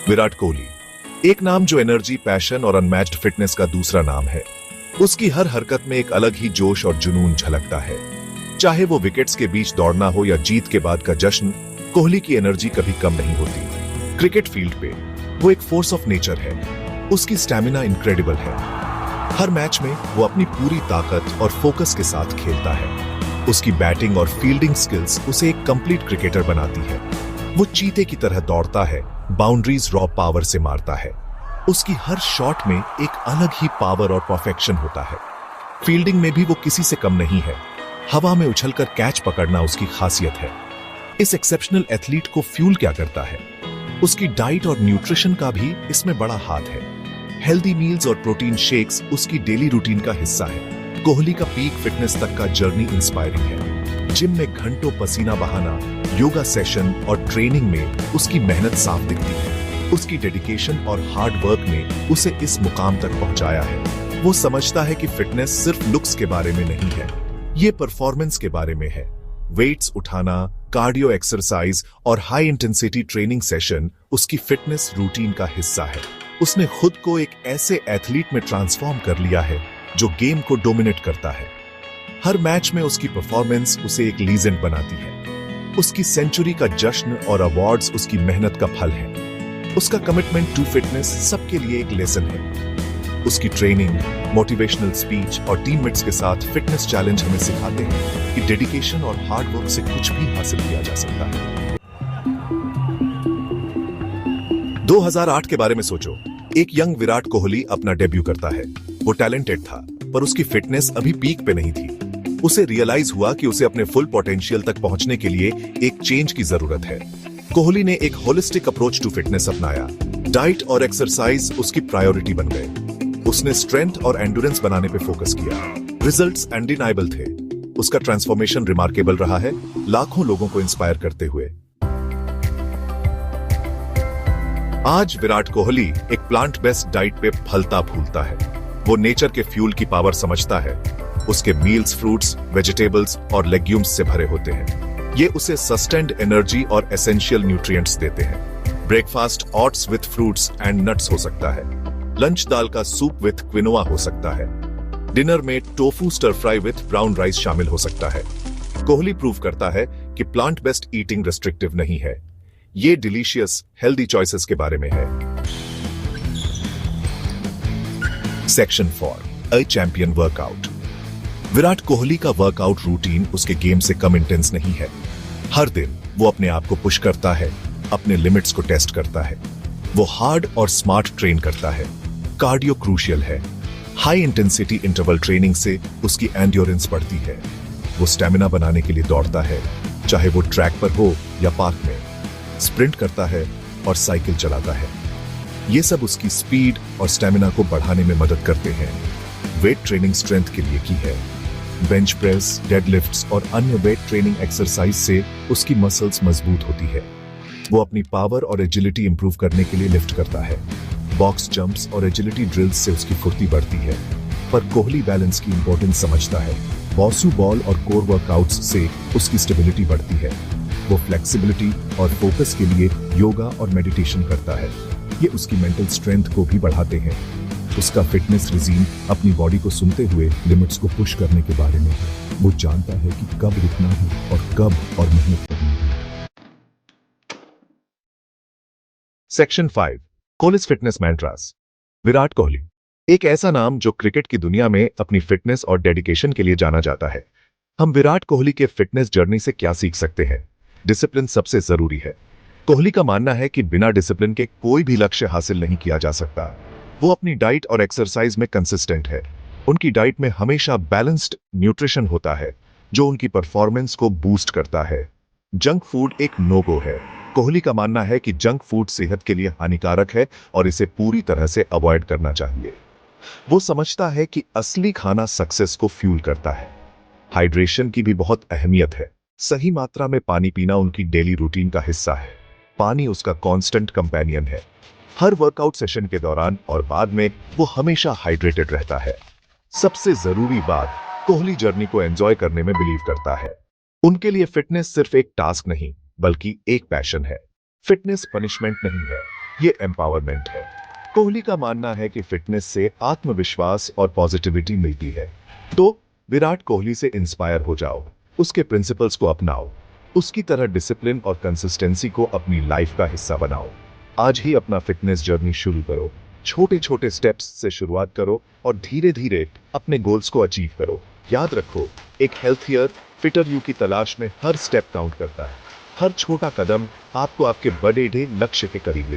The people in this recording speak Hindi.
विराट कोहली एक नाम जो एनर्जी, पैशन और अनमैच्ड फिटनेस का दूसरा नाम है। उसकी हर हरकत में एक अलग ही जोश और जुनून झलकता है। चाहे वो विकेट्स के बीच दौड़ना हो या जीत के बाद का जश्न, कोहली की एनर्जी कभी कम नहीं होती। क्रिकेट फील्ड पे वो एक फोर्स ऑफ नेचर है। उसकी स्टैमिना इनक्रेडिबल है। हर मैच में वो अपनी पूरी ताकत और फोकस के साथ खेलता है। उसकी बैटिंग और फील्डिंग स्किल्स उसे एक कंप्लीट क्रिकेटर बनाती है। वो चीते की तरह दौड़ता है, बाउंड्रीज रॉ पावर से मारता है। उसकी हर शॉट में एक अलग ही पावर और परफेक्शन होता है। फील्डिंग में भी वो किसी से कम नहीं है। हवा में उछलकर कैच पकड़ना उसकी खासियत है। इस एक्सेप्शनल एथलीट को फ्यूल क्या करता है? उसकी डाइट और न्यूट्रिशन का भी इसमें बड़ा हाथ है। हेल्दी मील्स और प्रोटीन शेक्स उसकी डेली रूटीन का हिस्सा है। कोहली का पीक फिटनेस तक का जर्नी इंस्पायरिंग है। जिम में घंटों पसीना बहाना, योगा सेशन और ट्रेनिंग में उसकी मेहनत साफ दिखती है। उसकी डेडिकेशन और हार्ड वर्क ने उसे इस मुकाम तक पहुंचाया है। वो समझता है कि फिटनेस सिर्फ लुक्स के बारे में नहीं है, ये परफॉर्मेंस के बारे में है। वेट्स उठाना, कार्डियो एक्सरसाइज और हाई इंटेंसिटी ट्रेनिंग सेशन उसकी फिटनेस रूटीन का हिस्सा है। उसने खुद को एक ऐसे एथलीट में ट्रांसफॉर्म कर लिया है जो गेम को डोमिनेट करता है। हर मैच में उसकी परफॉर्मेंस उसे एक लीजेंड बनाती है। उसकी सेंचुरी का जश्न और अवार्ड्स उसकी मेहनत का फल है। उसका कमिटमेंट टू फिटनेस सबके लिए एक लेसन है। उसकी ट्रेनिंग, मोटिवेशनल स्पीच और टीममेट्स के साथ फिटनेस चैलेंज हमें सिखाते हैं कि डेडिकेशन और हार्ड वर्क से कुछ भी हासिल किया जा सकता है। 2008 के बारे में सोचो। एक यंग विराट कोहली अपना डेब्यू करता है। वो टैलेंटेड था, पर उसकी फिटनेस अभी पीक पे नहीं थी। उसे रियलाइज हुआ कि उसे अपने फुल पोटेंशियल तक पहुंचने के लिए एक चेंज की जरूरत है। कोहली ने एक होलिस्टिक अप्रोच टू फिटनेस अपनाया। डाइट और एक्सरसाइज उसकी प्रायोरिटी बन गए। उसने स्ट्रेंथ और एंडुरेंस बनाने पे फोकस किया। रिजल्ट्स अनडिनाइबल थे। उसका ट्रांसफॉर्मेशन रिमार्केबल रहा है, लाखों लोगों को इंस्पायर करते हुए। आज विराट कोहली एक प्लांट बेस्ड डाइट पे फलता फूलता है। वो नेचर के फ्यूल की पावर समझता है। उसके मील्स फ्रूट्स, वेजिटेबल्स और लेग्यूम्स से भरे होते हैं। ये उसे सस्टेन्ड एनर्जी और एसेंशियल न्यूट्रिएंट्स देते हैं। Breakfast oats with fruits and nuts हो सकता है। लंच दाल का सूप विथ क्विनोआ हो सकता है। डिनर में tofu stir fry with brown rice शामिल हो सकता है। कोहली प्रूव करता है कि प्लांट बेस्ड ईटिंग रेस्ट्रिक्टिव नहीं है। ये डिलीशियस हेल्दी चॉइसेस के बारे में है। Section 4, a champion workout. Virat Kohli का वर्कआउट रूटीन उसके गेम से कम इंटेंस नहीं है। हर दिन वो अपने आप को पुश करता है, अपने लिमिट्स को टेस्ट करता है। वो हार्ड और स्मार्ट ट्रेन करता है। कार्डियो क्रूशियल है। हाई इंटेंसिटी इंटरवल ट्रेनिंग से उसकी एंड्योरेंस बढ़ती है। वो स्टेमिना बनाने के लिए दौड़ता है, चाहे वो ट्रैक पर हो या पार्क में। स्प्रिंट करता है और साइकिल चलाता है। ये सब उसकी स्पीड और स्टेमिना को बढ़ाने में मदद करते हैं। वेट ट्रेनिंग स्ट्रेंथ के लिए की है। बेंच प्रेस, डेडलिफ्ट्स और अन्य वेट ट्रेनिंग एक्सरसाइज से उसकी मसल्स मजबूत होती है। वो अपनी पावर और एजिलिटी इंप्रूव करने के लिए लिफ्ट करता है। बॉक्स जंप्स और एजिलिटी ड्रिल्स से उसकी फुर्ती बढ़ती है। पर कोहली बैलेंस की इंपॉर्टेंस समझता है। बॉसू बॉल और कोर वर्कआउट्स से उसकी स्टेबिलिटी बढ़ती है। वो फ्लेक्सिबिलिटी और फोकस के लिए योगा और मेडिटेशन करता है। ये उसकी मेंटल स्ट्रेंथ को भी बढ़ाते हैं। उसका फिटनेस रिजीम अपनी बॉडी को सुनते हुए लिमिट्स को पुश करने के बारे में है। वो जानता है कि कब रुकना है और कब और मेहनत करनी है। Section 5, Kohli's fitness mantras. Virat Kohli एक ऐसा नाम जो क्रिकेट की दुनिया में अपनी फिटनेस और डेडिकेशन के लिए जाना जाता है। हम विराट कोहली के फिटनेस जर्नी से क्या सीख सकते हैं? डिसिप्लिन सबसे जरूरी है। कोहली का मानना है कि बिना डिसिप्लिन के कोई भी लक्ष्य हासिल नहीं किया जा सकता। वो अपनी डाइट और एक्सरसाइज में कंसिस्टेंट है। उनकी डाइट में हमेशा बैलेंस्ड न्यूट्रिशन होता है, जो उनकी परफॉर्मेंस को बूस्ट करता है। जंक फूड एक नो गो है। कोहली का मानना है कि जंक फूड सेहत के लिए हानिकारक है और इसे पूरी तरह से अवॉइड करना चाहिए। वो समझता है कि असली खाना सक्सेस को फ्यूल करता है। हाइड्रेशन की भी बहुत अहमियत है। सही मात्रा में पानी पीना उनकी डेली रूटीन का हिस्सा है। पानी उसका कांस्टेंट कंपेनियन है। हर वर्कआउट सेशन के दौरान और बाद में वो हमेशा हाइड्रेटेड रहता है। सबसे जरूरी बात, कोहली जर्नी को एंजॉय करने में बिलीव करता है। उनके लिए फिटनेस सिर्फ एक टास्क नहीं, बल्कि एक पैशन है। फिटनेस पनिशमेंट नहीं है, ये एम्पावरमेंट है। कोहली का मानना है कि फिटनेस से आत्मविश्वास और पॉजिटिविटी मिलती है। तो विराट कोहली से इंस्पायर हो जाओ, उसके प्रिंसिपल्स को अपनाओ, उसकी तरह डिसिप्लिन और कंसिस्टेंसी को अपनी लाइफ का हिस्सा बनाओ। आज ही अपना फिटनेस जर्नी शुरू करो। छोटे छोटे स्टेप्स से शुरुआत करो और धीरे धीरे अपने गोल्स को अचीव करो। याद रखो, एक हेल्थियर फिटर यू की तलाश में हर स्टेप काउंट करता है। हर छोटा कदम आपको आपके बड़े लक्ष्य के करीब ले